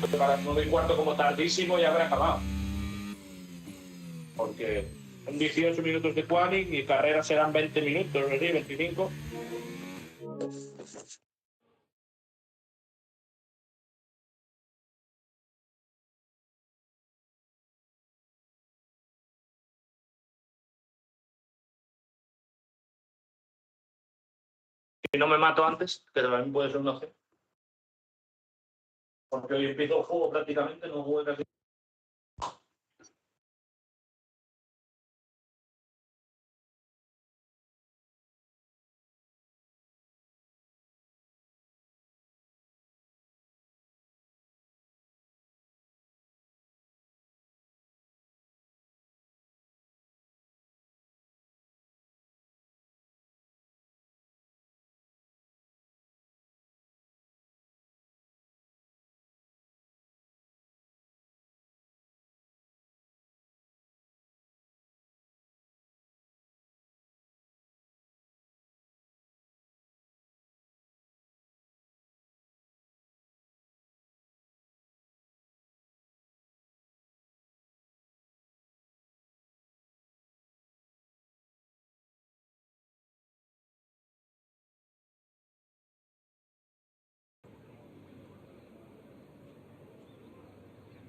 Para las 9:15 como tardísimo ya habrá acabado. Porque son 18 minutos de quali y carrera serán 20 minutos, ¿sí? 25. Si no me mato antes, que también puede ser una opción. Porque hoy empiezo el juego prácticamente, no juego casi.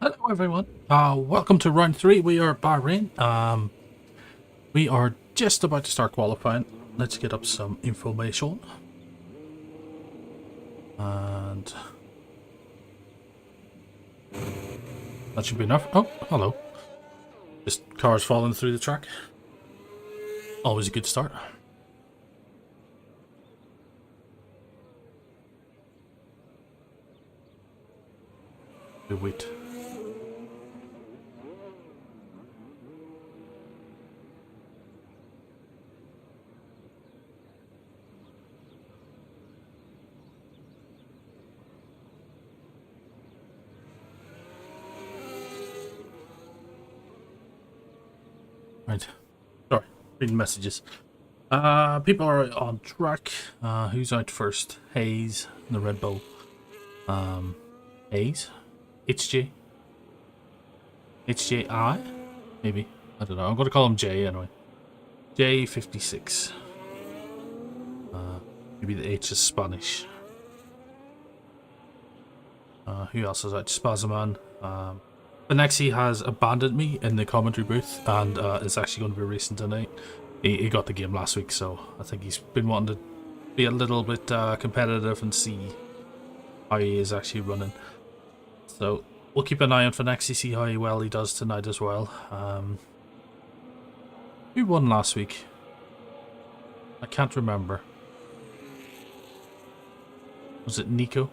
Hello everyone, welcome to round 3. We are Bahrain. We are just about to start qualifying. Let's get up some information. And that should be enough. Oh, hello. Just cars falling through the track. Always a good start. Good wait. Right. Sorry, reading messages. People are on track. Who's out first? Hayes, the Red Bull. Hayes? HJ? HJI? Maybe. I don't know. I'm going to call him J anyway. J56. Maybe the H is Spanish. Who else is out? Spazman. Benexi has abandoned me in the commentary booth and is actually going to be racing tonight. He got the game last week, so I think he's been wanting to be a little bit competitive and see how he is actually running. So we'll keep an eye on Benexi, see how well he does tonight as well. Who won last week? I can't remember. Was it Nico?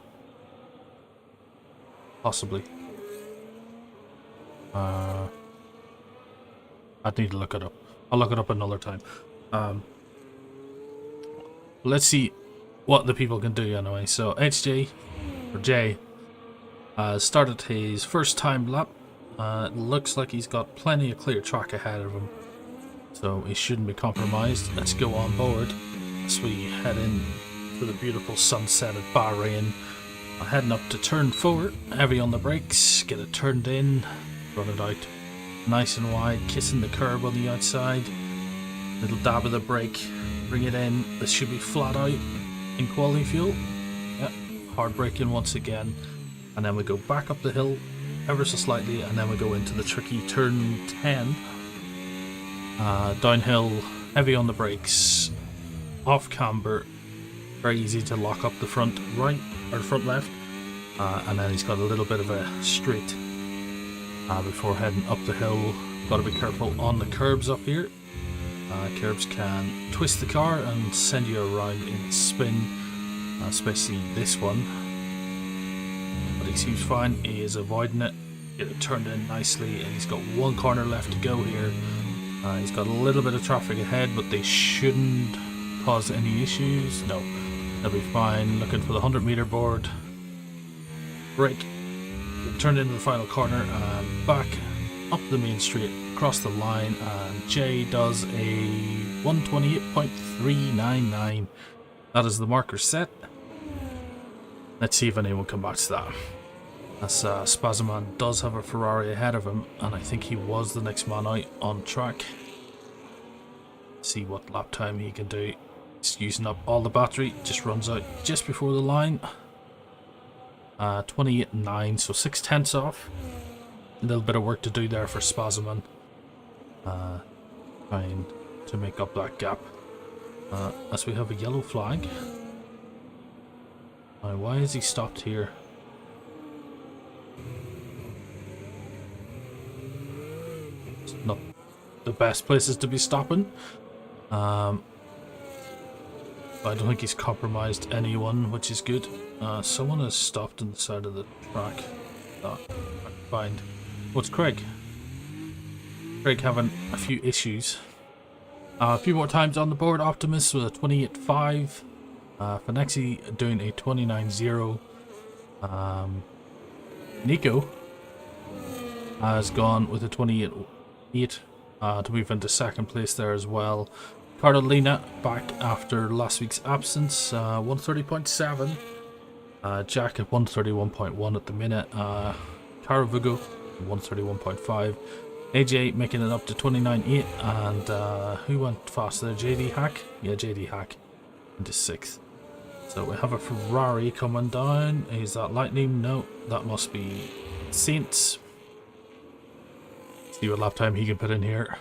Possibly. I'd need to look it up. I'll look it up another time. Let's see what the people can do anyway. So HJ, or Jay, started his first time lap. It looks like he's got plenty of clear track ahead of him, so he shouldn't be compromised. Let's go on board as we head in to the beautiful sunset at Bahrain. Heading up to turn 4, heavy on the brakes, get it turned in, run it out nice and wide, kissing the curb on the outside, little dab of the brake, bring it in. This should be flat out in quality fuel. Yep, hard braking once again, and then we go back up the hill ever so slightly, and then we go into the tricky turn 10. Downhill, heavy on the brakes, off camber, very easy to lock up the front right or front left, and then he's got a little bit of a straight before heading up the hill. Got to be careful on the curbs up here. Curbs can twist the car and send you around in spin, especially this one. But he seems fine. He is avoiding it. Get it turned in nicely, and he's got one corner left to go here. He's got a little bit of traffic ahead, but they shouldn't cause any issues. No, they'll be fine. Looking for the 100-meter board. Brake. Turned into the final corner and back up the main straight, across the line, and Jay does a 128.399. That is the marker set. Let's see if anyone comes back to that. as Spazman does have a Ferrari ahead of him, and I think he was the next man out on track. See what lap time he can do. He's using up all the battery, just runs out just before the line. 28.9, so 6/10 off. A little bit of work to do there for Spazman. Trying to make up that gap. As we have a yellow flag. Now, why is he stopped here? It's not the best places to be stopping. But I don't think he's compromised anyone, which is good. Someone has stopped on the side of the track. I can find. What's Craig? Craig having a few issues. A few more times on the board. Optimus with a 28.5. Finexi doing a 29.0. Nico has gone with a 28.8 to move into second place there as well. Carolina back after last week's absence, 130.7. Jack at 131.1 at the minute. Caravugo 131.5. AJ making it up to 29.8, and who went fast there? JD Hack? Yeah, JD Hack into 6th. So we have a Ferrari coming down. Is that Lightning? No, that must be Saints. See what lap time he can put in here.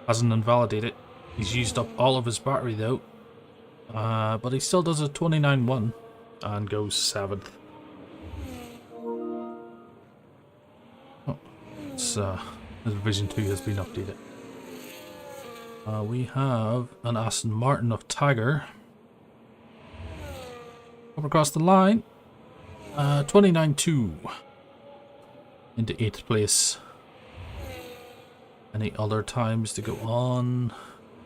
Hasn't invalidated. He's used up all of his battery though. But he still does a 29.1 and goes 7th. Oh, his Vision 2 has been updated. We have an Aston Martin of Tiger. Up across the line. 29.2 into 8th place. Any other times to go on?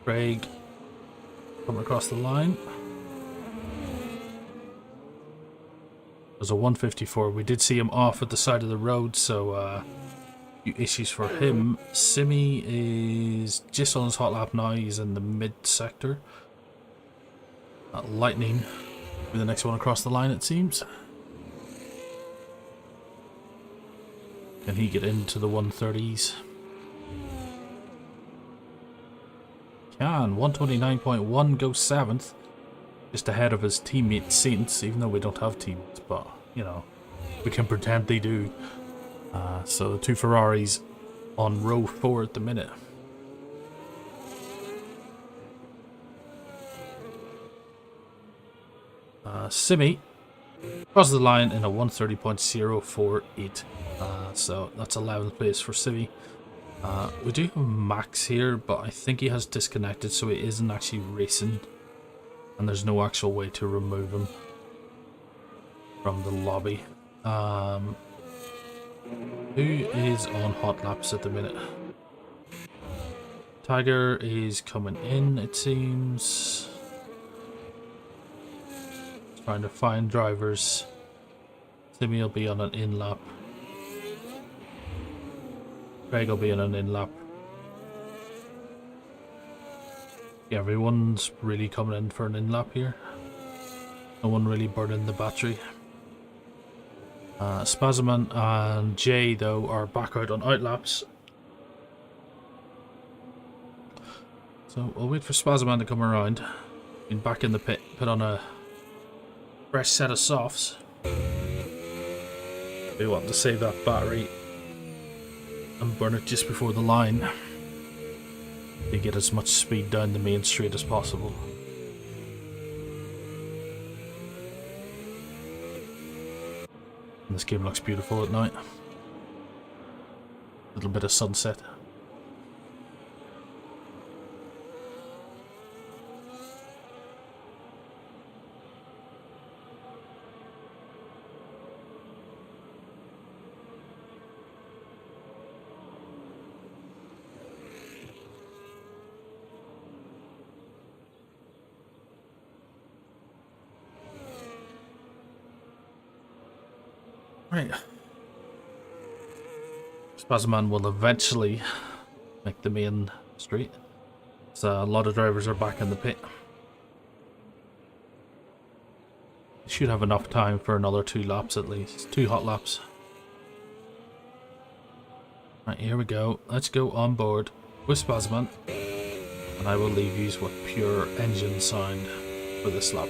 Craig coming across the line. There's a 154. We did see him off at the side of the road, so few issues for him. Simi is just on his hot lap now. He's in the mid sector. Lightning will be the next one across the line, it seems. Can he get into the 130s? Can. 129.1 goes 7th. Just ahead of his teammate Saints, even though we don't have teammates, but you know, we can pretend they do. So the two Ferraris on row 4 at the minute. Simi crosses the line in a 130.048. So that's 11th place for Simi. We do have Max here, but I think he has disconnected, so he isn't actually racing. And there's no actual way to remove him from the lobby. Who is on hot laps at the minute? Tiger is coming in, it seems. Trying to find drivers. Simi will be on an in lap. Craig will be on an in lap. Yeah, everyone's really coming in for an in lap here. No one really burning the battery. Spazman and Jay, though, are back out on outlaps. So we'll wait for Spazman to come around. Been back in the pit, put on a fresh set of softs. We want to save that battery and burn it just before the line to get as much speed down the main straight as possible. And this game looks beautiful at night. A little bit of sunset. Right. Spazman will eventually make the main straight. So a lot of drivers are back in the pit. should have enough time for another 2 laps at least. 2 hot laps. Right, here we go. Let's go on board with Spazman. And I will leave you with pure engine sound for this lap.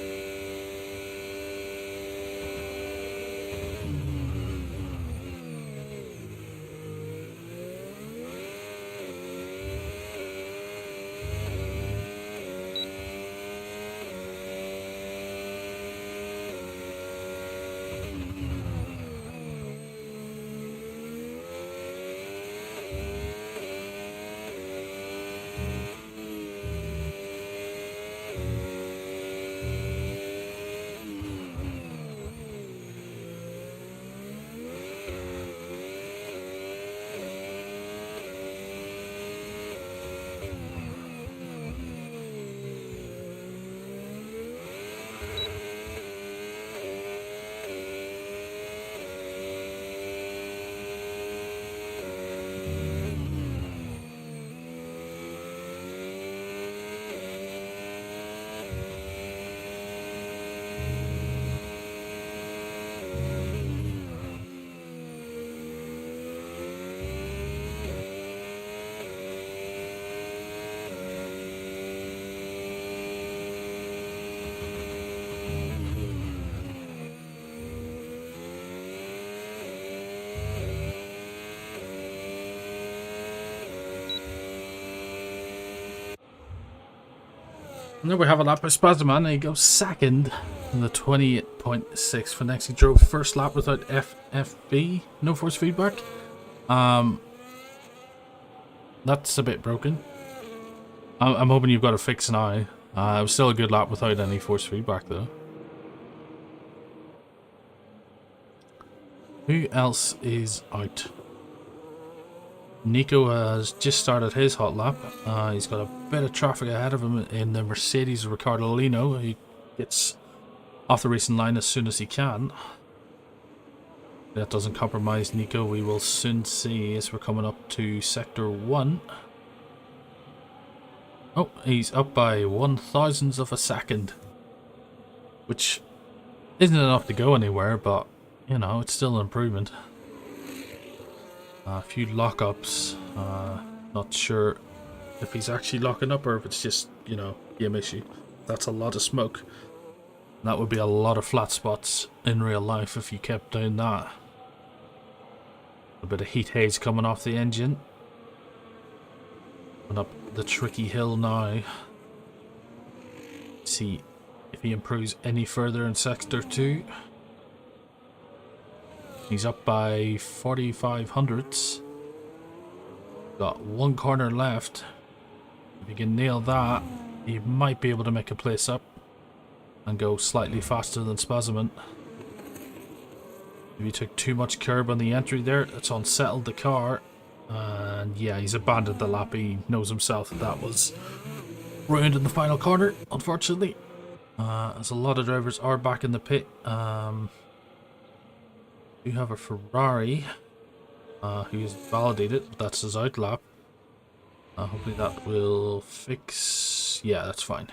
And there we have a lap by Spazman, and he goes second in the 28.6 for next. He drove first lap without FFB, no force feedback. That's a bit broken. I'm hoping you've got a fix now. It was still a good lap without any force feedback though. Who else is out? Nico has just started his hot lap. He's got a bit of traffic ahead of him in the Mercedes Ricardo Lino. He gets off the racing line as soon as he can. That doesn't compromise Nico. We will soon see as we're coming up to sector 1. Oh, he's up by 1/1000th of a second, which isn't enough to go anywhere, but you know, it's still an improvement. A few lockups. Not sure if he's actually locking up or if it's just, you know, game issue. That's a lot of smoke. That would be a lot of flat spots in real life if you kept doing that. A bit of heat haze coming off the engine. And up the tricky hill now. See if he improves any further in sector 2. He's up by 4,500ths. Got one corner left. If he can nail that, he might be able to make a place up and go slightly faster than Spazman. If he took too much curb on the entry there, it's unsettled the car. And yeah, he's abandoned the lap. He knows himself that that was ruined in the final corner, unfortunately. As a lot of drivers are back in the pit. We have a Ferrari who is validated, but that's his out lap. Hopefully that will fix. Yeah, that's fine.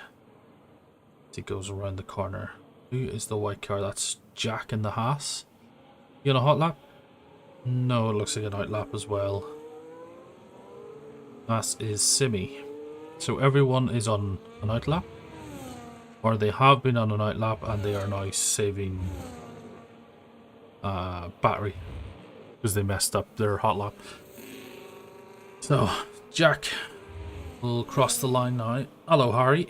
As he goes around the corner. Who is the white car? That's Jack in the Haas. You on a hot lap? No, it looks like an out lap as well. Haas is Simi. So everyone is on an out lap, or they have been on an out lap and they are now saving battery because they messed up their hot lap. So Jack will cross the line now. Hello Harry,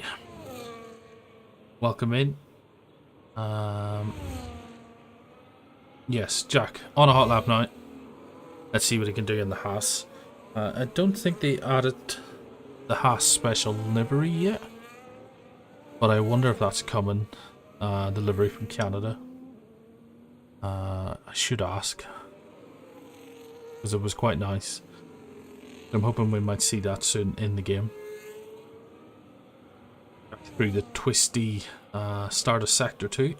welcome in. Yes, Jack on a hot lap now. Let's see what he can do in the Haas. I don't think they added the Haas special livery yet, but I wonder if that's coming. The livery from Canada. I should ask, because it was quite nice. I'm hoping we might see that soon in the game. Through the twisty start of sector 2.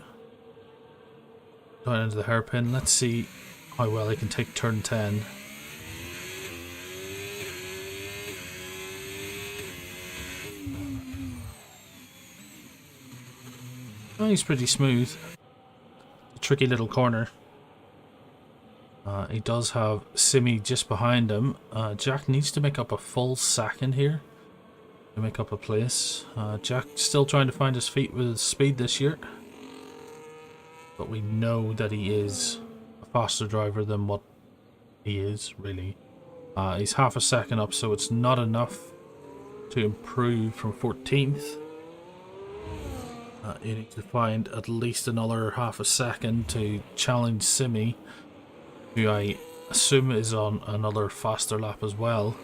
Down into the hairpin. Let's see how well he can take turn 10. Oh, he's pretty smooth. tricky little corner. He does have Simi just behind him. Jack needs to make up a full second here to make up a place. Jack still trying to find his feet with speed this year, but we know that he is a faster driver than what he is really. He's half a second up, so it's not enough to improve from 14th. You need to find at least another half a second to challenge Simi, who I assume is on another faster lap as well.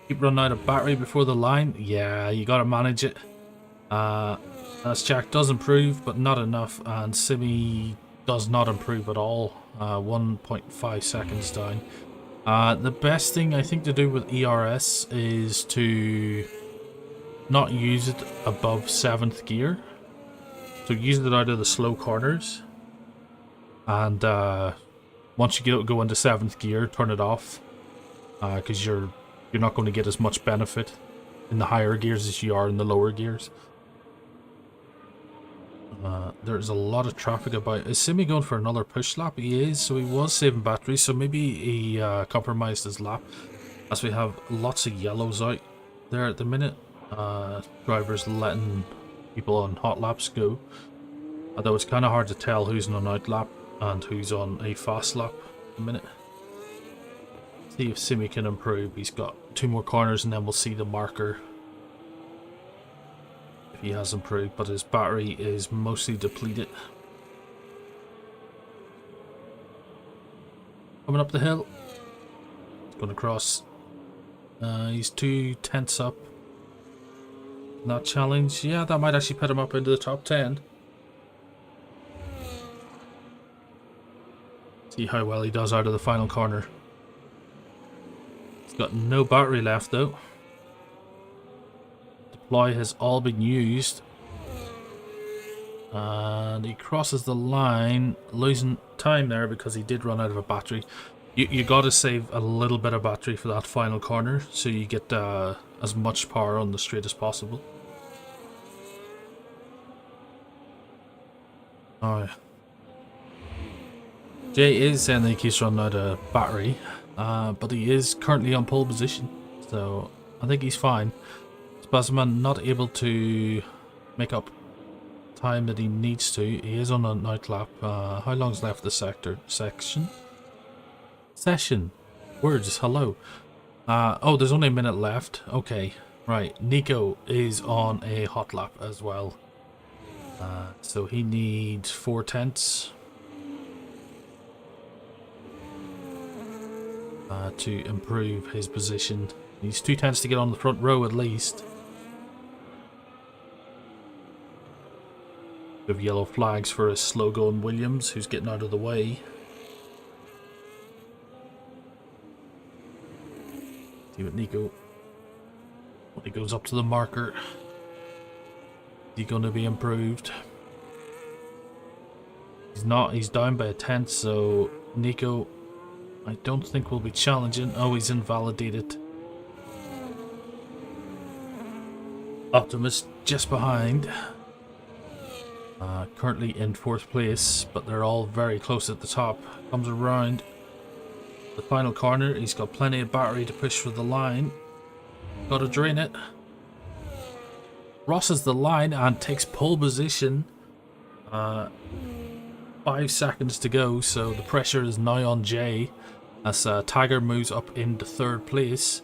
Keep running out of battery before the line. Yeah, you gotta manage it. As Jack does improve, but not enough, and Simi does not improve at all. 1.5 seconds down. The best thing I think to do with ERS is to not use it above 7th gear. So use it out of the slow corners. And once you go into 7th gear, turn it off, because you're not going to get as much benefit in the higher gears as you are in the lower gears. There's a lot of traffic about. Is Simi going for another push lap? He is, so he was saving batteries, so maybe he compromised his lap, as we have lots of yellows out there at the minute. Drivers letting people on hot laps go, although it's kind of hard to tell who's on an out lap and who's on a fast lap at the minute. See if Simi can improve. He's got 2 more corners and then we'll see the marker if he has improved, but his battery is mostly depleted. Coming up the hill, he's going to cross. He's 2 tenths up. That challenge, yeah, that might actually put him up into the top 10. See how well he does out of the final corner. He's got no battery left though. Deploy has all been used. And he crosses the line, losing time there because he did run out of a battery. You got to save a little bit of battery for that final corner so you get as much power on the straight as possible. Oh, Jay is saying that he keeps running out of battery, but he is currently on pole position, so I think he's fine. Spazman not able to make up time that he needs to. He is on a night lap. How long's left the session? Words, hello. Oh, there's only a minute left. Okay, right. Nico is on a hot lap as well. So he needs 4 tenths to improve his position. He needs 2 tenths to get on the front row at least. We have yellow flags for a slow going Williams who's getting out of the way. See what Nico, when he goes up to the marker, is he going to be improved? He's not, he's down by a tenth, so Nico I don't think will be challenging. Oh, he's invalidated. Optimus just behind. Currently in 4th place, but they're all very close at the top. Comes around the final corner. He's got plenty of battery to push for the line. Got to drain it. Crosses the line and takes pole position. 5 seconds to go, so the pressure is now on Jay as Tiger moves up into 3rd place.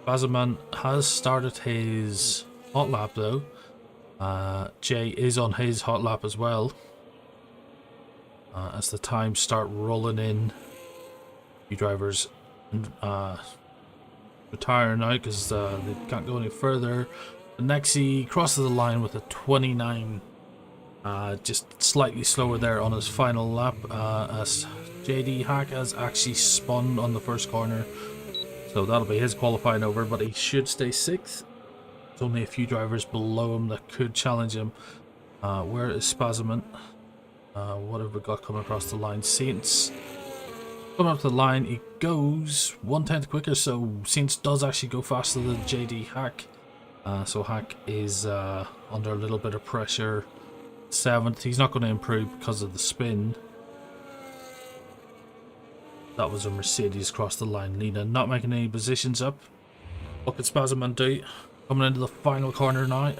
Bazaman has started his hot lap though. Jay is on his hot lap as well. As the times start rolling in, few drivers retire now because they can't go any further. Nexi crosses the line with a 29. Just slightly slower there on his final lap, as JD Hack has actually spun on the first corner, so that'll be his qualifying over, but he should stay 6th. There's only a few drivers below him that could challenge him. Where is Spazman? What have we got coming across the line? Saints coming up the line. He goes 1/10 quicker, so Saints does actually go faster than JD Hack. So Hack is under a little bit of pressure 7th. He's not going to improve because of the spin. That was a Mercedes across the line. Lena not making any positions up. Look at Spazman do. Coming into the final corner now.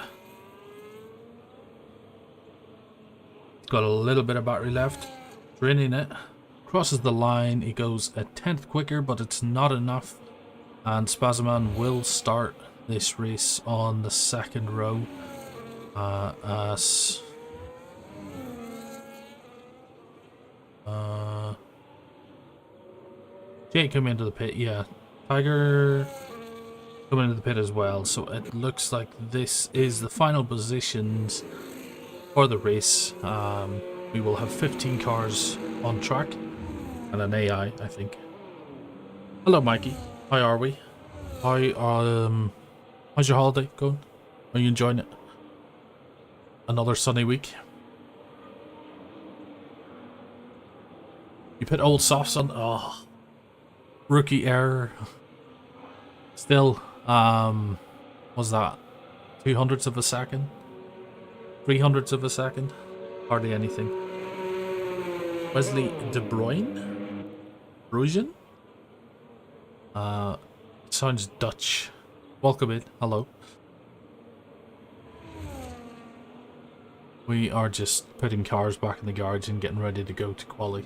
Got a little bit of battery left. Draining it. Crosses the line. He goes a 10th quicker, but it's not enough. And Spazman will start this race on the 2nd row. As Jay come into the pit, yeah. Tiger come into the pit as well. So it looks like this is the final positions for the race. We will have 15 cars on track and an AI, I think. Hello, Mikey. How are we? How's your holiday going? Are you enjoying it? Another sunny week. You put old softs on. Oh, rookie error. Still, what's that? 200ths of a second? 300ths of a second? Hardly anything. Wesley De Bruyne? Bruigen? Sounds Dutch. Welcome in. Hello. We are just putting cars back in the garage and getting ready to go to quali.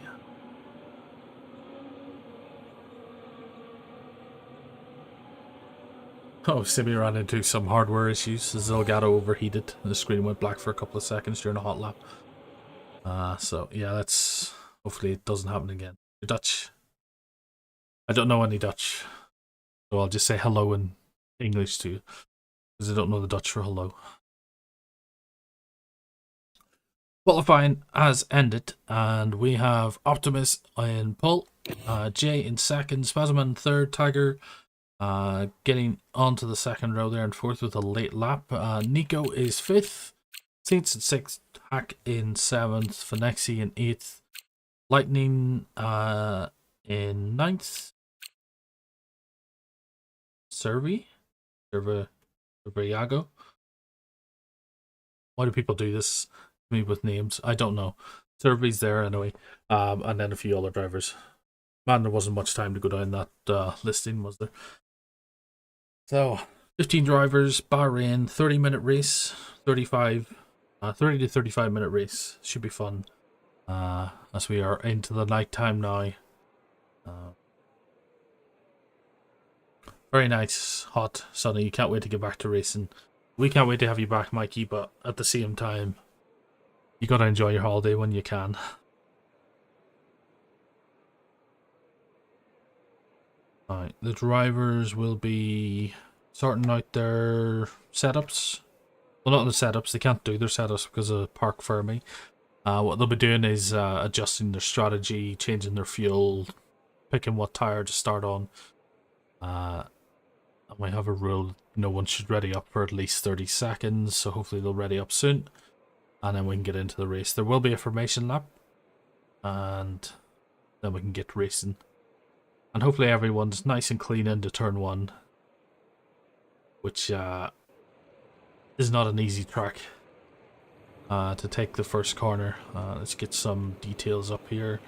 Oh, Simi ran into some hardware issues. The Zelgato overheated and the screen went black for a couple of seconds during a hot lap. So yeah, let's hopefully it doesn't happen again. You're Dutch. I don't know any Dutch, so I'll just say hello in English to you, because I don't know the Dutch for hello. Qualifying has ended, and we have Optimus in pole, Jay in 2nd, Spazman 3rd, Tiger getting onto the 2nd row there and 4th with a late lap. Nico is 5th, Saints in 6th, Hack in 7th, Phenexi in 8th, Lightning in 9th, Serbiago. Why do people do this to me with names? I don't know. Serbi's there anyway, and then a few other drivers. Man, there wasn't much time to go down that listing, was there? So, 15 drivers, Bahrain, 30-minute race, 30 to 35 minute race. Should be fun. As we are into the night time now. Very nice, hot, sunny. You can't wait to get back to racing. We can't wait to have you back, Mikey, but at the same time, you gotta enjoy your holiday when you can. Alright, the drivers will be sorting out their setups. Well, not the setups, they can't do their setups because of Park Fermi. What they'll be doing is adjusting their strategy, changing their fuel, picking what tyre to start on. I might have a rule, no one should ready up for at least 30 seconds, so hopefully they'll ready up soon. And then we can get into the race. There will be a formation lap, and then we can get racing. And hopefully everyone's nice and clean into turn 1, which is not an easy track to take the first corner. Let's get some details up here.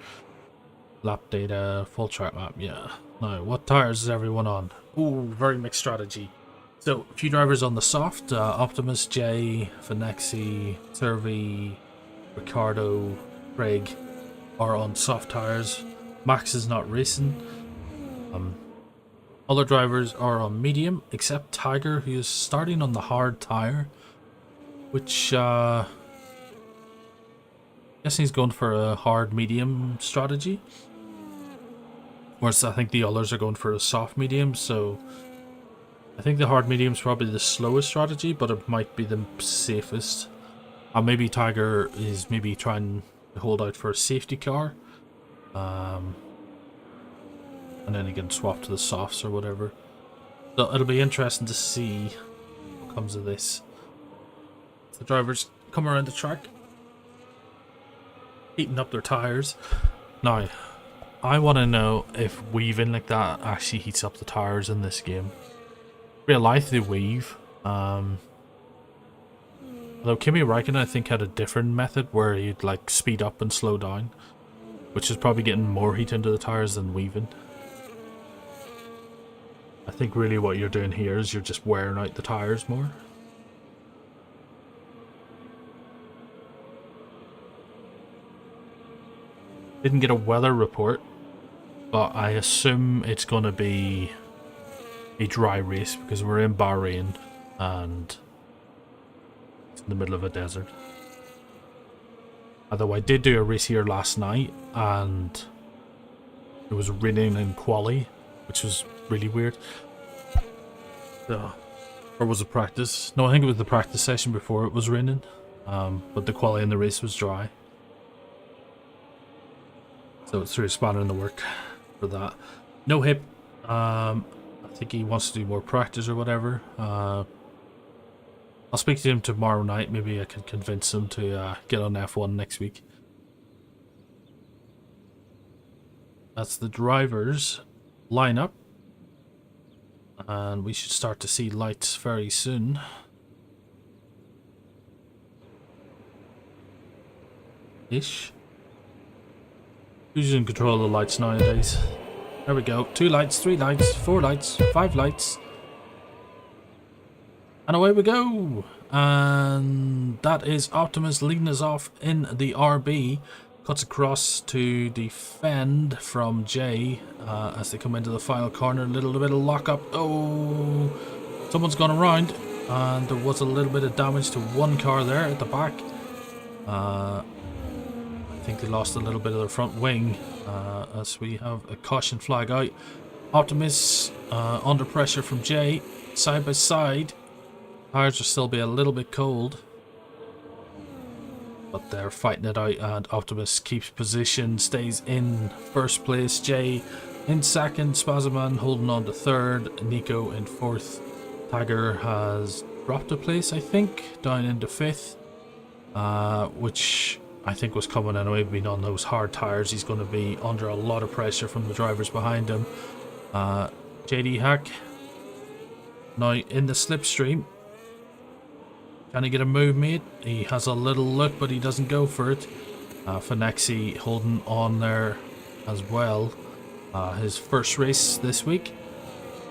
Lap data, full track map, yeah. Now, what tires is everyone on? Ooh, very mixed strategy. So, a few drivers on the soft. Optimus, Jay, Phenexi, Servi, Ricardo, Craig are on soft tires. Max is not racing. Other drivers are on medium, except Tiger, who is starting on the hard tire, which I guess he's going for a hard medium strategy. Whereas I think the others are going for a soft medium, so I think the hard medium is probably the slowest strategy, but it might be the safest. Maybe Tiger is maybe trying to hold out for a safety car. And then he can swap to the softs or whatever. So it'll be interesting to see what comes of this. The drivers come around the track, heating up their tires. Now, I want to know if weaving like that actually heats up the tires in this game. Real life, they weave. Although Kimi Räikkönen, I think, had a different method where he'd like speed up and slow down, which is probably getting more heat into the tires than weaving. I think really what you're doing here is you're just wearing out the tires more. Didn't get a weather report, but I assume it's going to be a dry race because we're in Bahrain and it's in the middle of a desert. Although I did do a race here last night and it was raining in quali, which was really weird. Or was it practice? No, I think it was the practice session before it was raining. But the quali in the race was dry. So it's through spanner in the work for that. No hip. I think he wants to do more practice or whatever. I'll speak to him tomorrow night. Maybe I can convince him to get on F1 next week. That's the drivers lineup. And we should start to see lights very soon. Ish. Who's in control of the lights nowadays? There we go. 2 lights, 3 lights, 4 lights, 5 lights. And away we go. And that is Optimus leading us off in the RB. Cuts across to defend from Jay as they come into the final corner. A little bit of lockup. Oh, someone's gone around. And there was a little bit of damage to one car there at the back. I think they lost a little bit of their front wing as we have a caution flag out. Optimus under pressure from Jay, side by side. Tires will still be a little bit cold, but they're fighting it out, and Optimus keeps position, stays in first place. Jay in second, Spazman holding on to third, Nico in fourth. Tiger has dropped a place, I think, down into fifth, which I think was coming anyway. Being on those hard tires, he's going to be under a lot of pressure from the drivers behind him. JD Hack now in the slipstream. Can he get a move made? He has a little look, but he doesn't go for it. Finexi holding on there as well. His first race this week.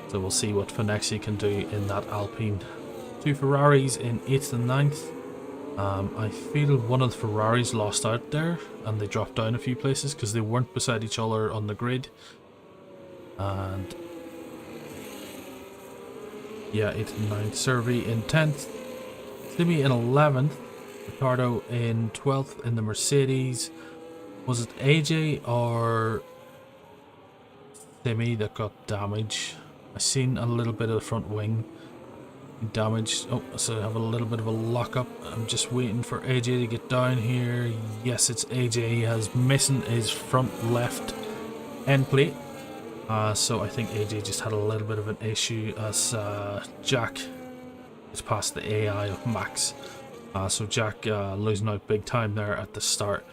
So we'll see what Finexi can do in that Alpine. 2 Ferraris in 8th and 9th. I feel one of the Ferraris lost out there and they dropped down a few places because they weren't beside each other on the grid. And yeah, 8th and 9th. Servi in 10th. Simi in 11th. Ricardo in 12th in the Mercedes. Was it AJ or Simi that got damage? I seen a little bit of the front wing damaged. Oh, so I have a little bit of a lockup. I'm just waiting for AJ to get down here. Yes, it's AJ. He has missing his front left end plate. So I think AJ just had a little bit of an issue as Jack is past the AI of Max. So Jack losing out big time there at the start.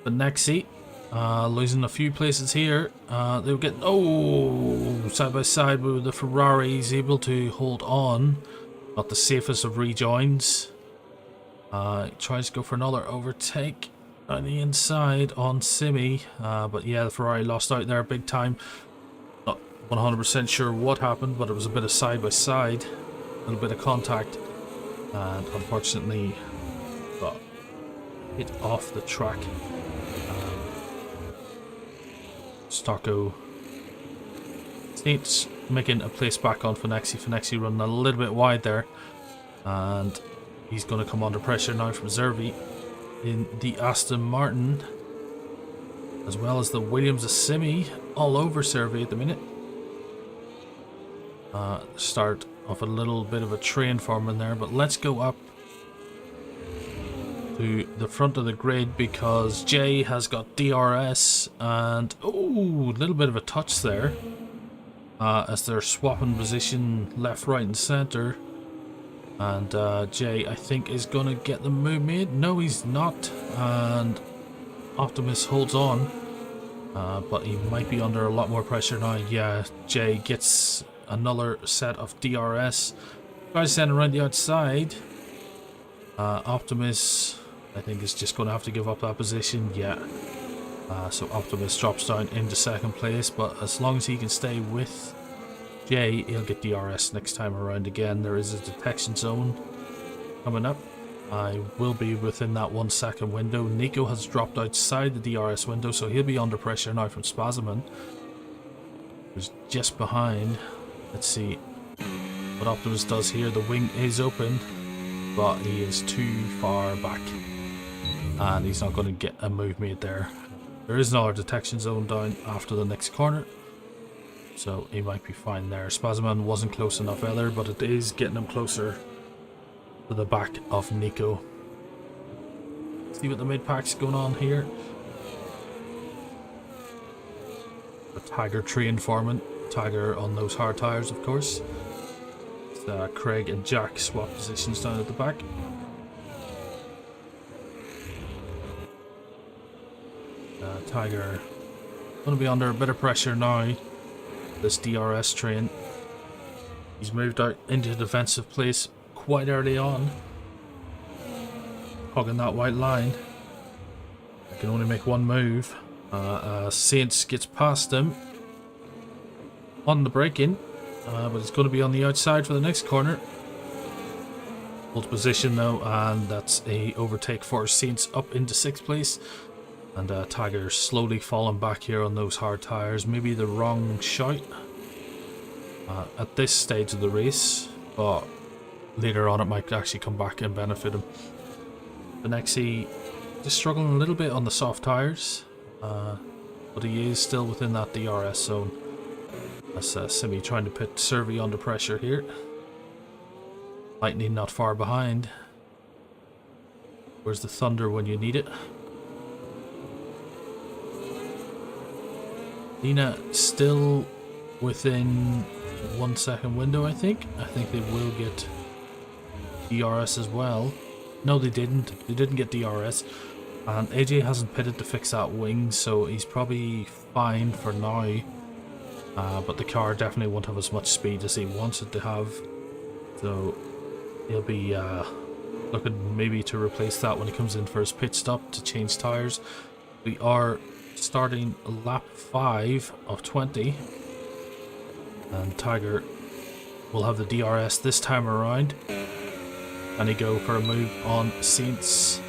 The next seat, losing a few places here. They were getting side by side with the Ferrari. He's able to hold on. Not the safest of rejoins. Tries to go for another overtake on the inside on Simi. But yeah, the Ferrari lost out there big time. Not 100% sure what happened, but it was a bit of side by side. A little bit of contact. And unfortunately got hit off the track. Stocko States making a place back on Finexi. Finexi running a little bit wide there, and he's going to come under pressure now from Zervi in the Aston Martin, as well as the Williams of Simi all over Zervi at the minute. Start of a little bit of a train forming there, but let's go up to the front of the grid because Jay has got DRS and a little bit of a touch there as they're swapping position left, right and center, and Jay I think is gonna get the move made. No, he's not, and Optimus holds on, but he might be under a lot more pressure now. Yeah, Jay gets another set of DRS. Tries to send around the outside. Optimus, I think, is just going to have to give up that position. Yeah. So Optimus drops down into second place, but as long as he can stay with Jay, he'll get DRS next time around again. There is a detection zone coming up. I will be within that 1 second window. Nico has dropped outside the DRS window, so he'll be under pressure now from Spazman, who's just behind. Let's see what Optimus does here. The wing is open, but he is too far back, and he's not going to get a move made there. There is another detection zone down after the next corner, so he might be fine there. Spazman wasn't close enough either, but it is getting him closer to the back of Nico. See what the mid-pack's going on here. The Tiger tree informant. Tiger on those hard tires, of course. Craig and Jack swap positions down at the back. Tiger going to be under a bit of pressure now. This DRS train. He's moved out into defensive place quite early on, hogging that white line. I can only make one move. Saints gets past him on the break-in, but it's going to be on the outside for the next corner. Holds position though, and that's a overtake for Saints up into 6th place. And Tiger slowly falling back here on those hard tires. Maybe the wrong shout at this stage of the race, but later on it might actually come back and benefit him. Benexi just struggling a little bit on the soft tires, but he is still within that DRS zone. That's Simi trying to put Servi under pressure here. Lightning not far behind. Where's the thunder when you need it? Nina still within 1 second window, I think. I think they will get DRS as well. No, they didn't. They didn't get DRS. And AJ hasn't pitted to fix that wing, so he's probably fine for now. But the car definitely won't have as much speed as he wants it to have. So he'll be looking maybe to replace that when he comes in for his pit stop to change tyres. We are starting lap 5 of 20. And Tiger will have the DRS this time around. And he go for a move on Saints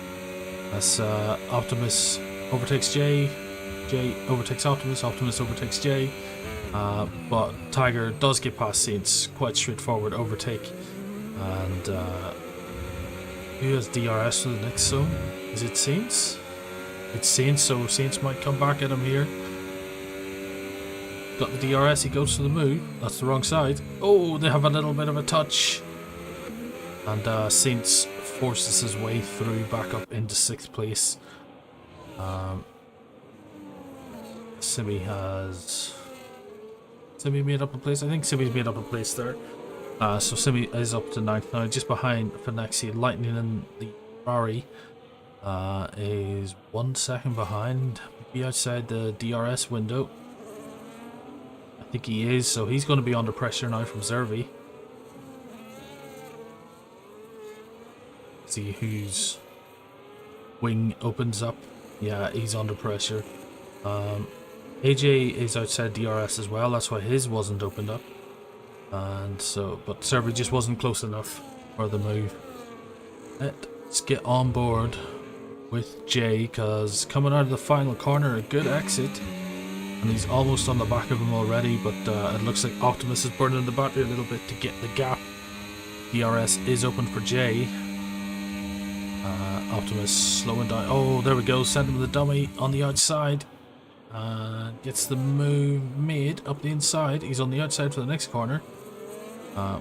as Optimus overtakes Jay. Jay overtakes Optimus. Optimus overtakes Jay. But Tiger does get past Saints. Quite straightforward overtake. And who has DRS for the next zone? Is it Saints? It's Saints, so Saints might come back at him here. Got the DRS, he goes for the move. That's the wrong side. Oh, they have a little bit of a touch. And Saints forces his way through back up into 6th place. Simi made up a place. I think Simi's made up a place there. So Simi is up to 9th now, just behind Finexi. Lightning and the Ferrari is 1 second behind. Maybe outside the DRS window. I think he is, so he's going to be under pressure now from Zervi. See whose wing opens up. Yeah, he's under pressure. AJ is outside DRS as well, that's why his wasn't opened up. And so, but Zervi just wasn't close enough for the move. Let's get on board with Jay, because coming out of the final corner, a good exit. And he's almost on the back of him already, but it looks like Optimus is burning the battery a little bit to get the gap. DRS is open for Jay. Optimus slowing down. Oh, there we go. Send him the dummy on the outside. Gets the move made up the inside. He's on the outside for the next corner.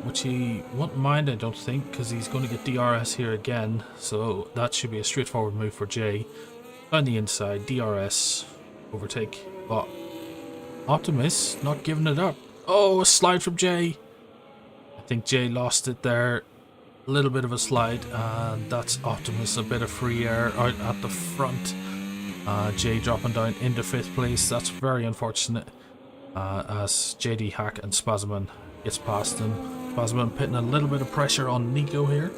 Which he won't mind, I don't think, because he's going to get DRS here again. So that should be a straightforward move for Jay. On the inside, DRS. Overtake. But Optimus not giving it up. Oh, a slide from Jay. I think Jay lost it there. A little bit of a slide, and that's Optimus. A bit of free air out at the front. Jay dropping down into 5th place. That's very unfortunate. As JD Hack and Spazman gets past him. Spazman putting a little bit of pressure on Nico here.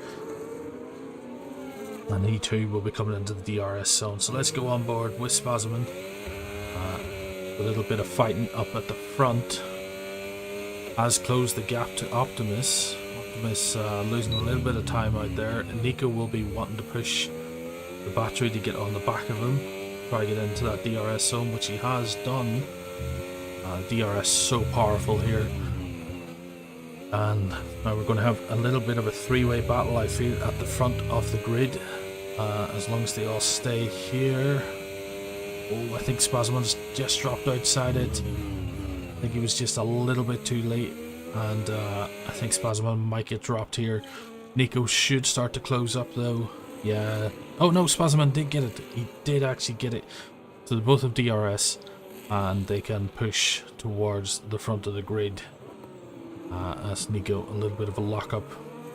And he too will be coming into the DRS zone. So let's go on board with Spazman. A little bit of fighting up at the front. Has closed the gap to Optimus. Optimus losing a little bit of time out there. Nico will be wanting to push the battery to get on the back of him. Try to get into that DRS zone, which he has done. DRS so powerful here. And now we're going to have a little bit of a three-way battle, I feel, at the front of the grid. As long as they all stay here. Oh, I think Spazman's just dropped outside it. I think he was just a little bit too late. And I think Spazman might get dropped here. Nico should start to close up though. Yeah. Oh no, Spazman did get it. He did actually get it. So they both have DRS. And they can push towards the front of the grid. As Nico, a little bit of a lockup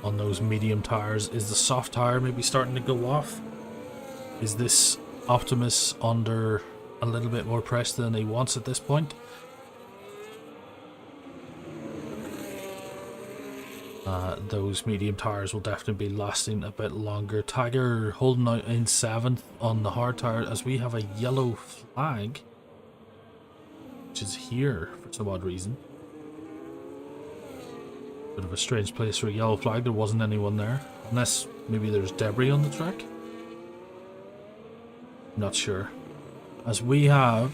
on those medium tires. Is the soft tire maybe starting to go off? Is this Optimus under a little bit more pressure than he wants at this point? Those medium tires will definitely be lasting a bit longer. Tiger holding out in 7th on the hard tire as we have a yellow flag, which is here for some odd reason. Bit of a strange place for a yellow flag. There wasn't anyone there, unless maybe there's debris on the track. Not sure. As we have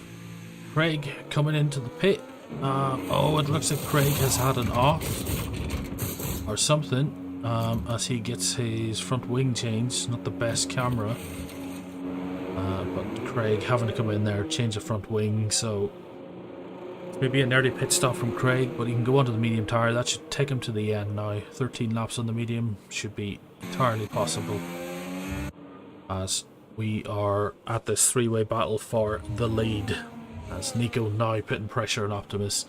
Craig coming into the pit. Oh, it looks like Craig has had an off or something, as he gets his front wing changed. Not the best camera, but Craig having to come in there, change the front wing. So maybe an early pit stop from Craig, but he can go onto the medium tire. That should take him to the end now. 13 laps on the medium should be entirely possible, as we are at this three-way battle for the lead. As Nico now putting pressure on Optimus.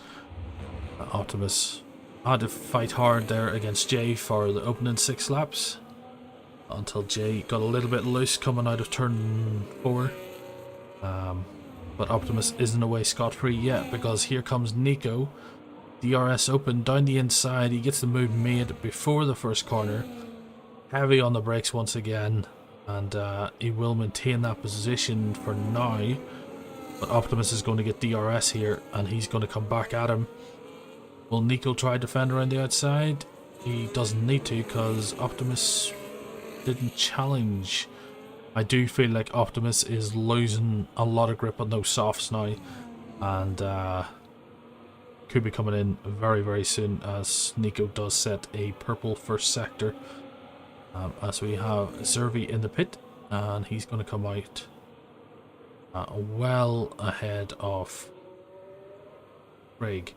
Optimus had to fight hard there against Jay for the opening 6 laps, until Jay got a little bit loose coming out of turn 4. But Optimus isn't away scot-free yet, because here comes Nico. DRS open down the inside. He gets the move made before the first corner. Heavy on the brakes once again. And he will maintain that position for now. But Optimus is going to get DRS here, and he's going to come back at him. Will Nico try to defend around the outside? He doesn't need to, because Optimus didn't challenge. I do feel like Optimus is losing a lot of grip on those softs now, and could be coming in very, very soon, as Nico does set a purple first sector. As we have Zervi in the pit, and he's going to come out well ahead of Craig,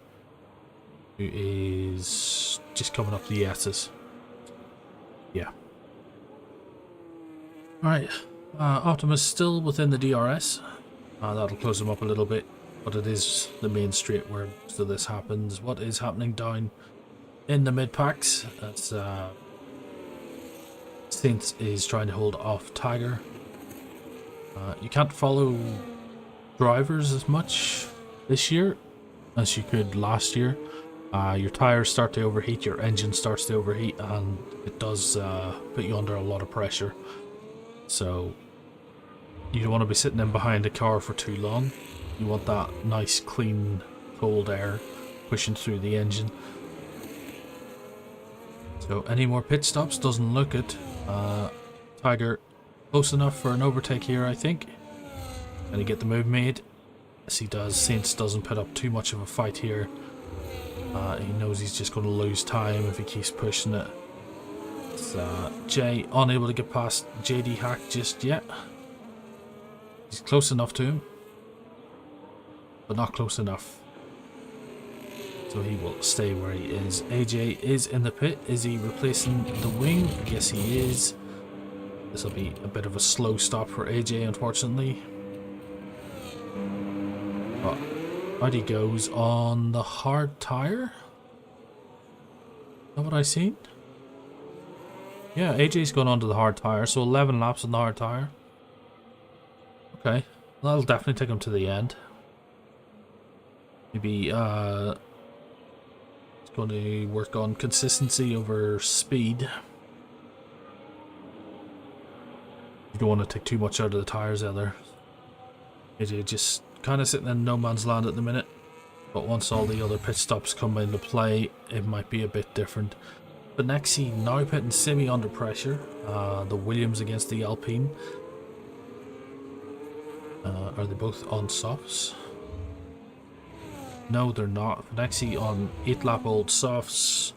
who is just coming up the S's. Yeah. Alright, Optimus still within the DRS. That'll close him up a little bit, but it is the main straight where most of this happens. What is happening down in the mid-packs? That's Saints is trying to hold off Tiger. You can't follow drivers as much this year as you could last year. Your tires start to overheat, your engine starts to overheat, and it does put you under a lot of pressure. So you don't want to be sitting in behind a car for too long. You want that nice, clean, cold air pushing through the engine. So any more pit stops? Doesn't look it. Tiger close enough for an overtake here, I think. Can he get the move made? Yes, he does. Saints doesn't put up too much of a fight here. He knows he's just going to lose time if he keeps pushing it. It's, Jay unable to get past JD Hack just yet. He's close enough to him, but not close enough. So he will stay where he is. AJ is in the pit. Is he replacing the wing? Yes, he is. This will be a bit of a slow stop for AJ, unfortunately. But out he goes on the hard tire. Is that what I seen? Yeah, AJ's going onto the hard tire, so 11 laps on the hard tire. Okay, that'll definitely take him to the end. Maybe it's going to work on consistency over speed. You don't want to take too much out of the tyres either. You're just kind of sitting in no man's land at the minute. But once all the other pit stops come into play, it might be a bit different. Benexi now putting Simi under pressure. The Williams against the Alpine. Are they both on softs? No, they're not. Benexi on 8-lap-old softs.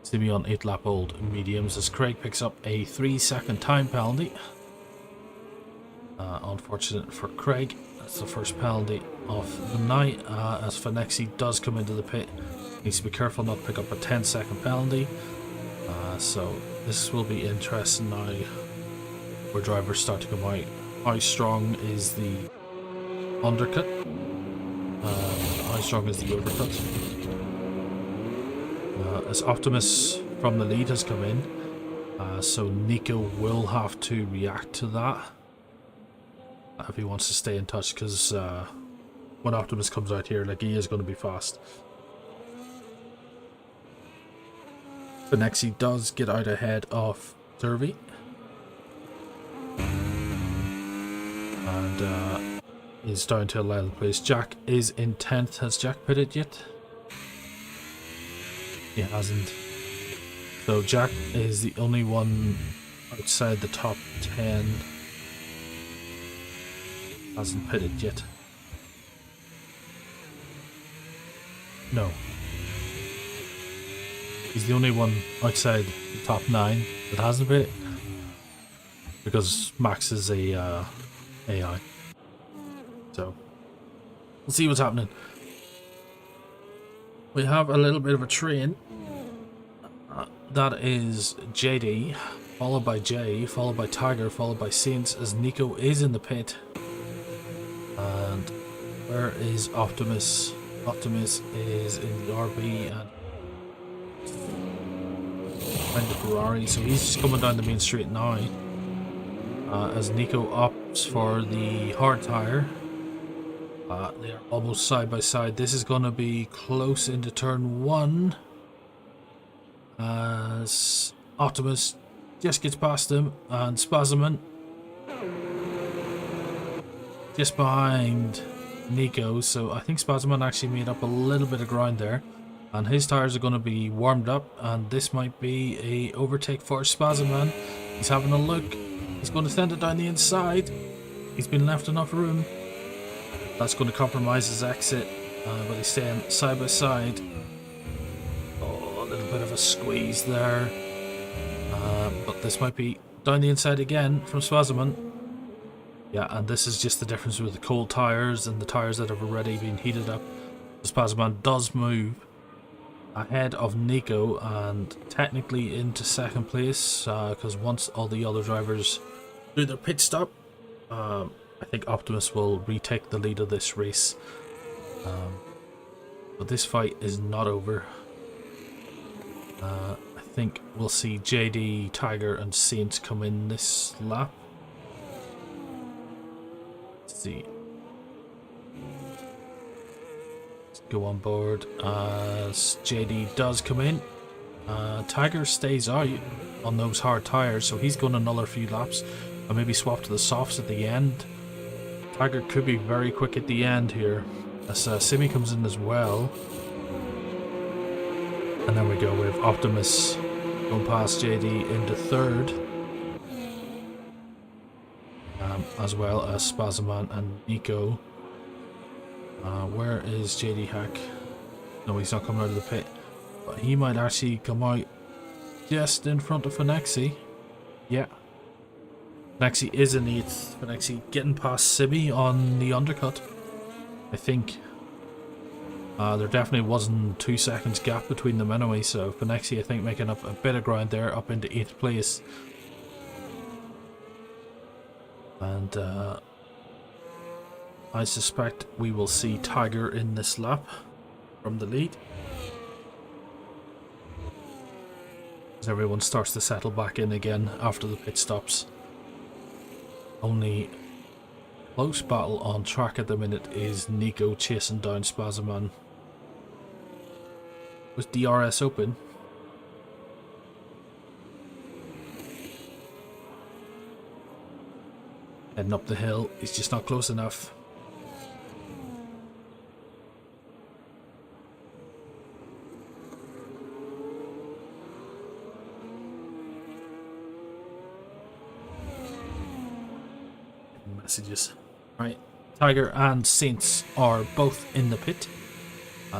Simi on 8-lap-old mediums as Craig picks up a 3-second time penalty. Unfortunate for Craig. That's the first penalty of the night. As Benexi does come into the pit, needs to be careful not to pick up a 10-second penalty. So this will be interesting now, where drivers start to come out. How strong is the undercut? How strong is the overcut? As Optimus from the lead has come in, so Nico will have to react to that if he wants to stay in touch, because when Optimus comes out here, like, he is going to be fast. Benexi does get out ahead of Derby. And is down to 11th place. Jack is in 10th. Has Jack pitted yet? He hasn't. So Jack is the only one outside the top 10. Hasn't pitted yet. No. He's the only one outside the top 9 that hasn't pitted. Because Max is a AI. So we'll see what's happening. We have a little bit of a train. That is JD, followed by Jay, followed by Tiger, followed by Saints, as Nico is in the pit. And where is Optimus? Optimus is in the RB and behind the Ferrari, so he's just coming down the main street now. As Nico opts for the hard tyre. They are almost side by side. This is going to be close into turn 1. As Optimus just gets past him, and Spazman just behind Nico. So I think Spazman actually made up a little bit of ground there. And his tyres are going to be warmed up, and this might be a overtake for Spazman. He's having a look. He's going to send it down the inside. He's been left enough room. That's going to compromise his exit, but he's staying side by side. Oh, a little bit of a squeeze there. But this might be down the inside again from Spazman. Yeah, and this is just the difference with the cold tyres and the tyres that have already been heated up. Spazman does move ahead of Nico and technically into second place, because once all the other drivers do their pit stop, I think Optimus will retake the lead of this race. But this fight is not over. I think we'll see JD, Tiger and Saints come in this lap. Let's see. Let's go on board as JD does come in. Tiger stays out on those hard tyres, so he's going another few laps and maybe swap to the softs at the end. Tiger could be very quick at the end here as Simi comes in as well. And then we go with Optimus going past JD into third, as well as Spazman and Nico. Where is JD Hack? No, he's not coming out of the pit, but he might actually come out just in front of Benexi. Yeah, Benexi is in 8th. Benexi getting past Simi on the undercut. I think there definitely wasn't 2 seconds gap between them anyway, so Benexi I think making up a bit of ground there, up into 8th place. And I suspect we will see Tiger in this lap from the lead, as everyone starts to settle back in again after the pit stops. Only close battle on track at the minute is Nico chasing down Spazman. Was DRS open? Heading up the hill, he's just not close enough. Messages. Right, Tiger and Saints are both in the pit.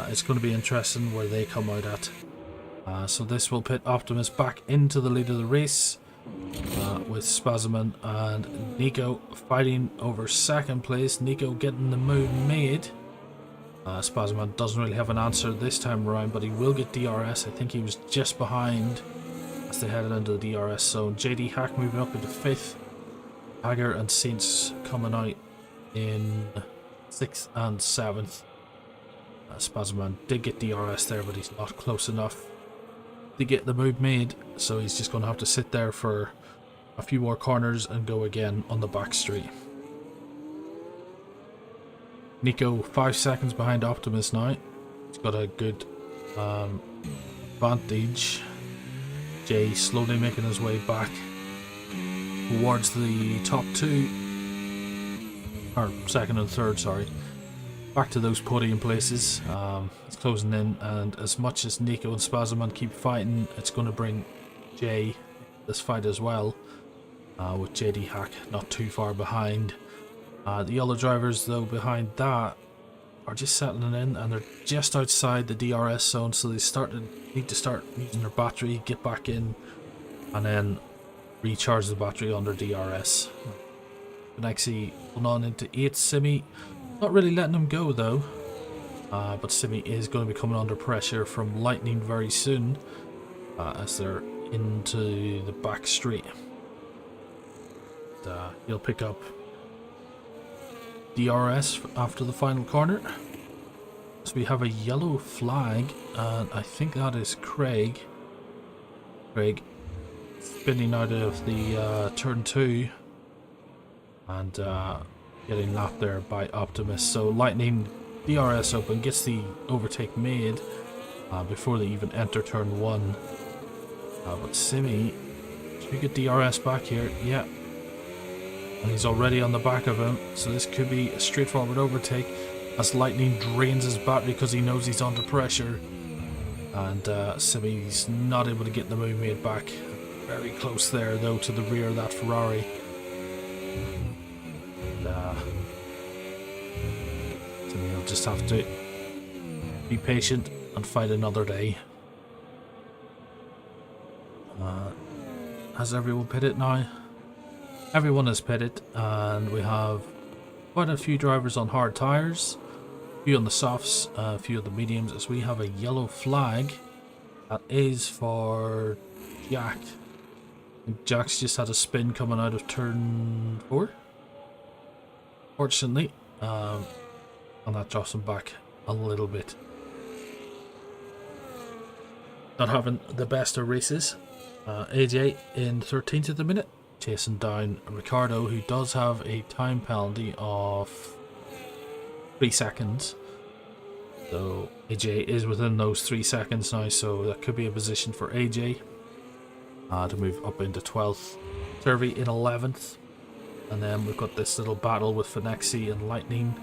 It's going to be interesting where they come out at. So this will pit Optimus back into the lead of the race, with Spazman and Nico fighting over second place. Nico getting the move made. Spazman doesn't really have an answer this time around, but he will get DRS. I think he was just behind as they headed into the DRS zone. JD Hack moving up into 5th. Tiger and Saints coming out in 6th and 7th. Spazman did get DRS there, but he's not close enough to get the move made, so he's just going to have to sit there for a few more corners and go again on the back straight. Nico 5 seconds behind Optimus now. He's got a good advantage. Jay slowly making his way back towards the top 2, or 2nd and 3rd, sorry. Back to those podium places. It's closing in, and as much as Nico and Spazman keep fighting, it's going to bring Jay this fight as well, with JD Hack not too far behind. The yellow drivers, though, behind that are just settling in, and they're just outside the DRS zone, so they need to start using their battery, get back in, and then recharge the battery under DRS. Benexi going on into 8th. Simi not really letting him go though, but Simi is going to be coming under pressure from Lightning very soon, as they're into the back straight. He'll pick up DRS after the final corner. So we have a yellow flag, and I think that is Craig. Craig spinning out of the turn 2 and getting lapped there by Optimus. So Lightning DRS open, gets the overtake made before they even enter turn 1. But Simi, should we get DRS back here? Yeah. And he's already on the back of him, so this could be a straightforward overtake as Lightning drains his battery because he knows he's under pressure. And Simi's not able to get the move made back. Very close there though to the rear of that Ferrari. Simi will just have to be patient and fight another day. Has everyone pitted now? Everyone is pitted, and we have quite a few drivers on hard tyres, a few on the softs, a few of the mediums, as we have a yellow flag that is for Jack. Jack's just had a spin coming out of turn 4, fortunately, and that drops him back a little bit. Not having the best of races. AJ in 13th at the minute, chasing down Ricardo, who does have a time penalty of 3 seconds. So AJ is within those 3 seconds now, so that could be a position for AJ to move up into 12th. Turvey in 11th, and then we've got this little battle with Finexi and Lightning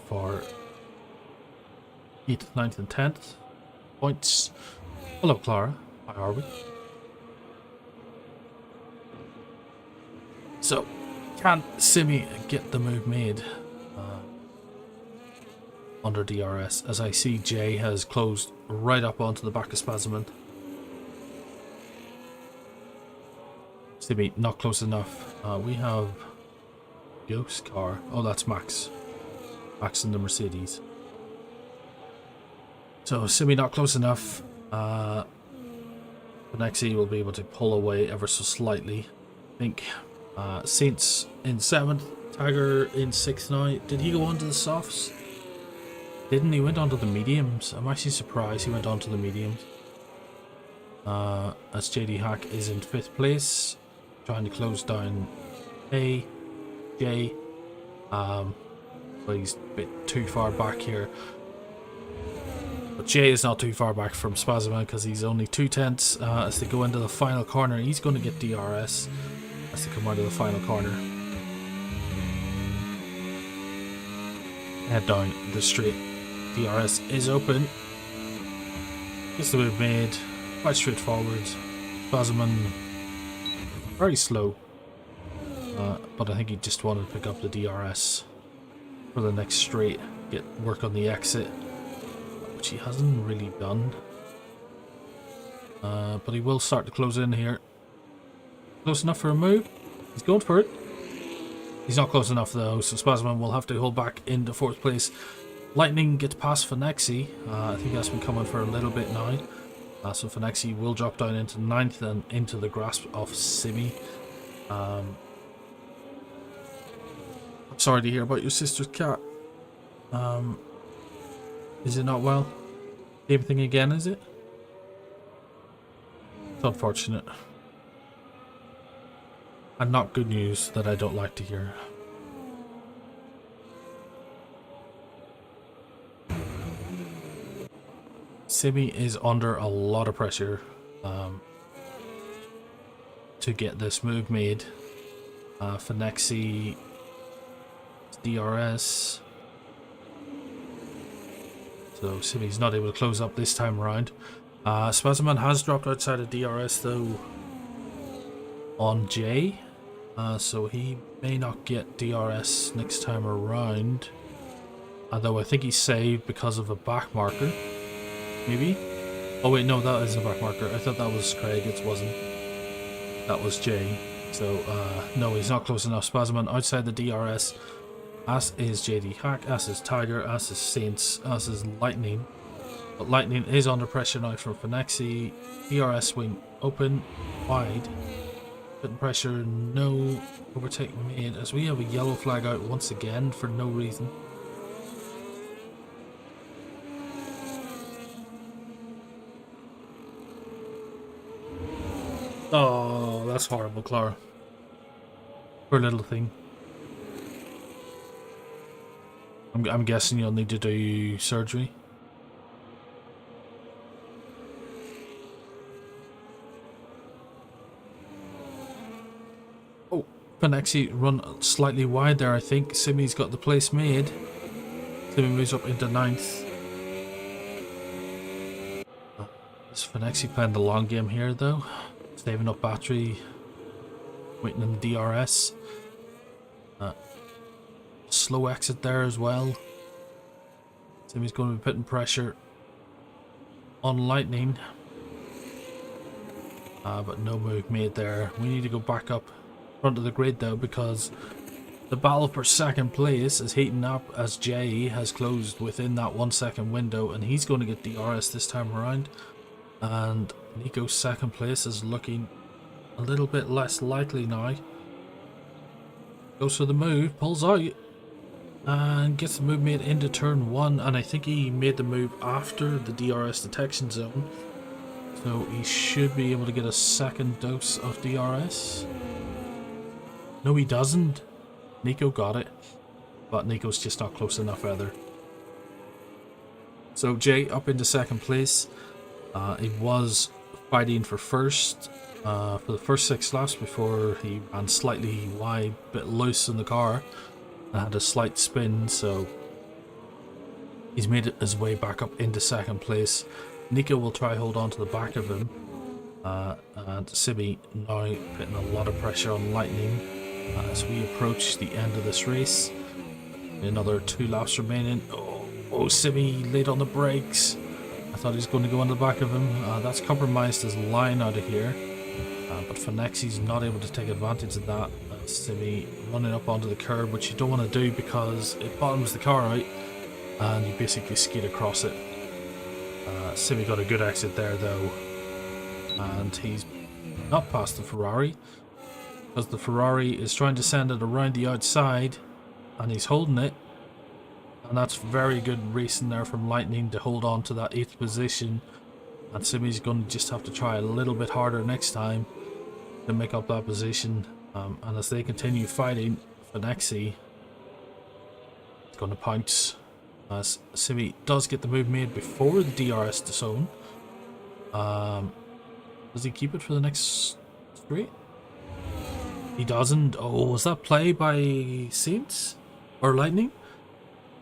for 8th, 9th and 10th points. Hello Clara, how are we? So, can Simi get the move made under DRS, as I see Jay has closed right up onto the back of Spazman. Simi not close enough. We have Ghost car. Oh, that's Max. Max in the Mercedes. So Simi not close enough. Finexi will be able to pull away ever so slightly, I think. Saints in 7th, Tiger in 6th now. Did he go on to the softs? Didn't he? Went on to the mediums. I'm actually surprised he went on to the mediums. As JD Hack is in 5th place, trying to close down Jay. But he's a bit too far back here. But Jay is not too far back from Spazman because he's only 2 tenths as they go into the final corner. He's going to get DRS. as they come out of the final corner. Head down the straight. DRS is open. Gets the move made. Quite straightforward. Spazman very slow. But I think he just wanted to pick up the DRS for the next straight. Get work on the exit, which he hasn't really done. But he will start to close in here. Close enough for a move. He's going for it. He's not close enough though, so Spazman will have to hold back into 4th place. Lightning gets past Finexi. I think that's been coming for a little bit now. So Finexi will drop down into 9th and into the grasp of Simi. I'm sorry to hear about your sister's cat. Is it not well? Same thing again, is it? It's unfortunate. And not good news that I don't like to hear. Simi is under a lot of pressure to get this move made. Finexi, DRS. So Simi's not able to close up this time around. Spazman has dropped outside of DRS though on J. So he may not get DRS next time around. Although I think he's saved because of a back marker. Maybe? Oh wait, no, that isn't a back marker. I thought that was Craig, it wasn't. That was J. So, no, he's not close enough. Spazman outside the DRS. As is JD Hack, as is Tiger, as is Saints, as is Lightning. But Lightning is under pressure now from Finexi. DRS swing open, wide. Putting pressure, no overtake made as we have a yellow flag out once again for no reason. Oh, that's horrible, Clara. Poor little thing. I'm guessing you'll need to do surgery. Oh, Finexi run slightly wide there, I think. Simi's got the place made. Simi moves up into 9th. Is Finexi playing the long game here, though? Saving up battery. Waiting on the DRS. Slow exit there as well. Simi's going to be putting pressure on Lightning. But no move made there. We need to go back up front of the grid though, because the battle for 2nd place is heating up as Jay has closed within that 1 second window, and he's going to get DRS this time around. And Nico's 2nd place is looking a little bit less likely now. Goes for the move, pulls out, and gets the move made into turn 1. And I think he made the move after the DRS detection zone, so he should be able to get a 2nd dose of DRS. No, he doesn't. Nico got it, but Nico's just not close enough either. So Jay up into 2nd place. He was fighting for 1st for the first 6 laps before he ran slightly wide, bit loose in the car, and had a slight spin, so he's made his way back up into 2nd place. Nico will try hold on to the back of him, and Simi now putting a lot of pressure on Lightning as we approach the end of this race. Another 2 laps remaining. Oh, Simi late on the brakes. I thought he was going to go on the back of him. That's compromised his line out of here. But Finexi's not able to take advantage of that. Simi running up onto the curb, which you don't want to do because it bottoms the car out and you basically skid across it. Simi got a good exit there though, and he's not past the Ferrari because the Ferrari is trying to send it around the outside and he's holding it. And that's very good racing there from Lightning to hold on to that 8th position. And Simi's going to just have to try a little bit harder next time to make up that position. And as they continue fighting, Finexi is going to pounce. As Simi does get the move made before the DRS zone. Does he keep it for the next straight? He doesn't. Oh, was that play by Saints or Lightning?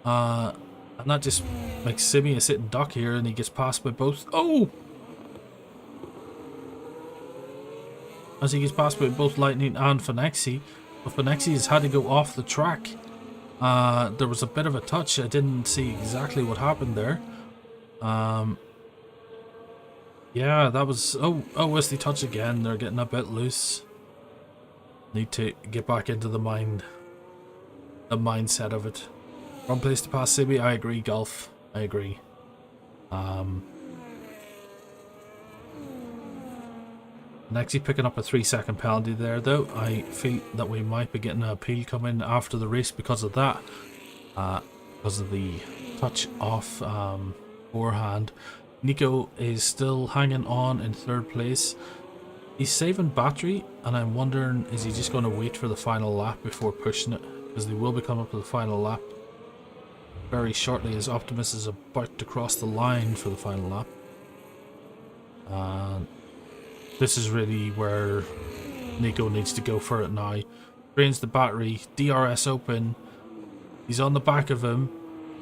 And that just makes Simi a sitting duck here, and he gets passed by both. Oh! As he gets passed by both Lightning and Finexi. But Finexi has had to go off the track. There was a bit of a touch. I didn't see exactly what happened there. Yeah, that was... Oh, Wesley touch again. They're getting a bit loose. Need to get back into the mindset of it. Wrong place to pass Simi. I agree, Golf. I agree. Nexi picking up a 3-second penalty there, though. I feel that we might be getting an appeal coming after the race because of that. Because of the touch off forehand. Nico is still hanging on in 3rd place. He's saving battery, and I'm wondering, is he just going to wait for the final lap before pushing it? Because they will be coming up to the final lap very shortly, as Optimus is about to cross the line for the final lap. This is really where Nico needs to go for it now. Drains the battery, DRS open. He's on the back of him.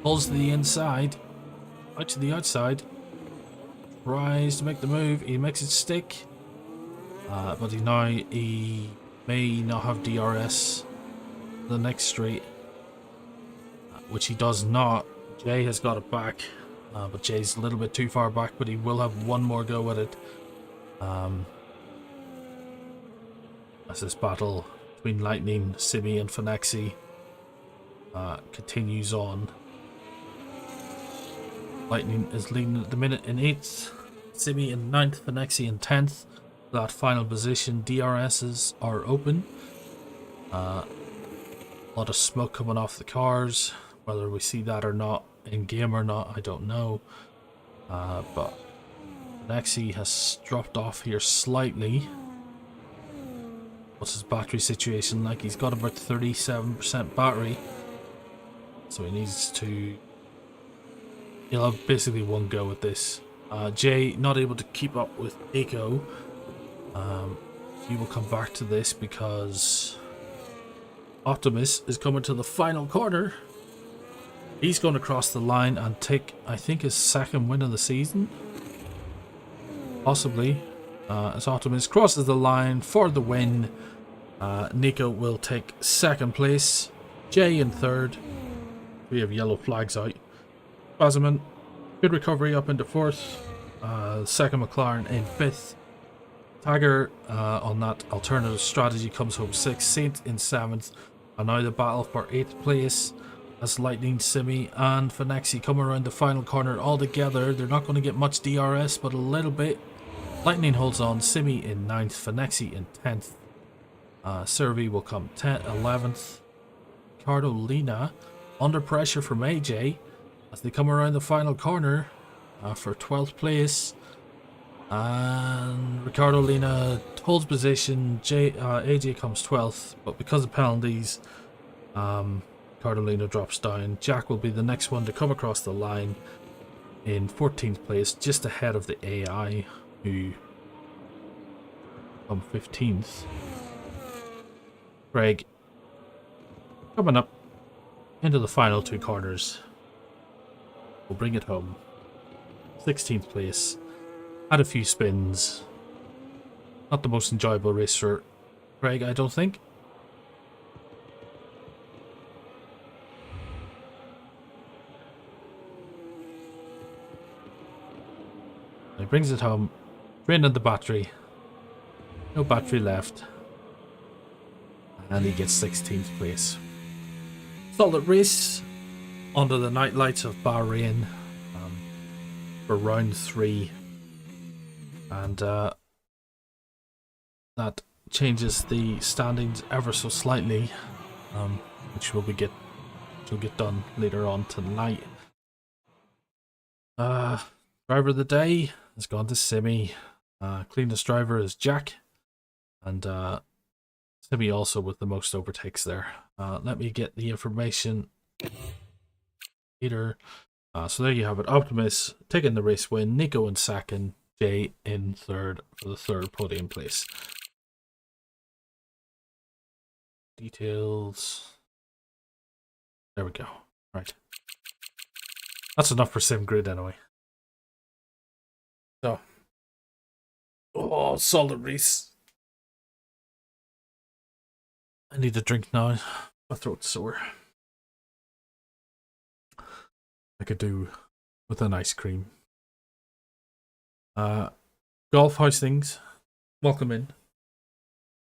Pulls to the inside. Out to the outside. Tries to make the move. He makes it stick. But he may not have DRS the next straight. Which he does not. Jay has got it back. But Jay's a little bit too far back. But he will have one more go at it. As this battle between Lightning, Simi and Finexi continues on. Lightning is leading at the minute in 8th, Simi in 9th, Finexi in 10th. That final position, DRSs are open. A lot of smoke coming off the cars. Whether we see that or not, in game or not, I don't know. But Finexi has dropped off here slightly. What's his battery situation like? He's got about 37% battery. So he needs to... He'll have basically one go at this. Jay not able to keep up with Eiko. He will come back to this because Optimus is coming to the final corner. He's going to cross the line and take, I think, his 2nd win of the season. Possibly. As Optimus crosses the line for the win. Nico will take 2nd place. Jay in 3rd. We have yellow flags out. Baziman, good recovery up into 4th. 2nd McLaren in 5th. Tiger on that alternative strategy comes home 6th. Saint in 7th. And now the battle for 8th place. As Lightning, Simi and Finexi come around the final corner all together. They're not going to get much DRS, but a little bit. Lightning holds on. Simi in 9th. Finexi in 10th. Servi will come 10th, 11th. Ricardo Lina under pressure from AJ as they come around the final corner for 12th place. And Ricardo Lina holds position. AJ comes 12th, but because of penalties, Ricardo Lina drops down. Jack will be the next one to come across the line in 14th place, just ahead of the AI, who come 15th. Greg coming up into the final 2 corners. We'll bring it home. 16th place. Had a few spins. Not the most enjoyable race for Greg, I don't think. He brings it home. Draining the battery. No battery left. And he gets 16th place. Solid race under the night lights of Bahrain for round 3. And that changes the standings ever so slightly, which will get done later on tonight. Driver of the day has gone to Simi. Cleanest driver is Jack, and Simi also with the most overtakes there. Let me get the information later. So there you have it. Optimus taking the race win. Nico in 2nd. Jay in 3rd for the 3rd podium place. Details. There we go. Right. That's enough for SimGrid anyway. So. Oh, solid race. I need a drink now. My throat's sore. I could do with an ice cream. Golf, how's things? Welcome in.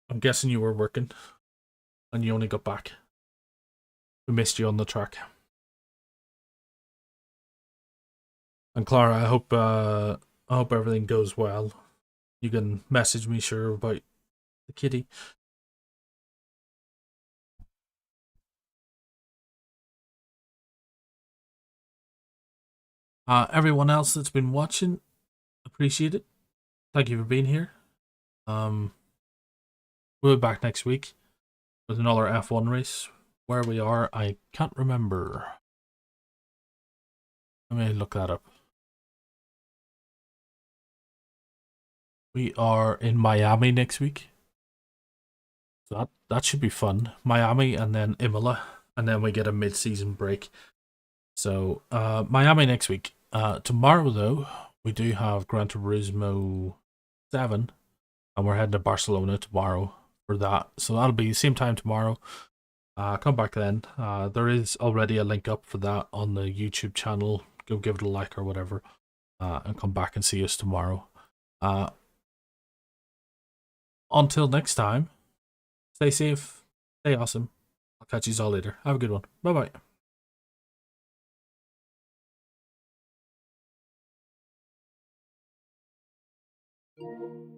I'm guessing you were working and you only got back. We missed you on the track. And Clara, I hope everything goes well. You can message me sure about the kitty. Everyone else that's been watching, appreciate it. Thank you for being here. We'll be back next week with another F1 race. Where we are, I can't remember. Let me look that up. We are in Miami next week. So that should be fun. Miami and then Imola. And then we get a mid-season break. So Miami next week. Tomorrow, though, we do have Gran Turismo 7. And we're heading to Barcelona tomorrow for that. So that'll be the same time tomorrow. Come back then. There is already a link up for that on the YouTube channel. Go give it a like or whatever. And come back and see us tomorrow. Until next time, stay safe, stay awesome. I'll catch you all later. Have a good one. Bye bye.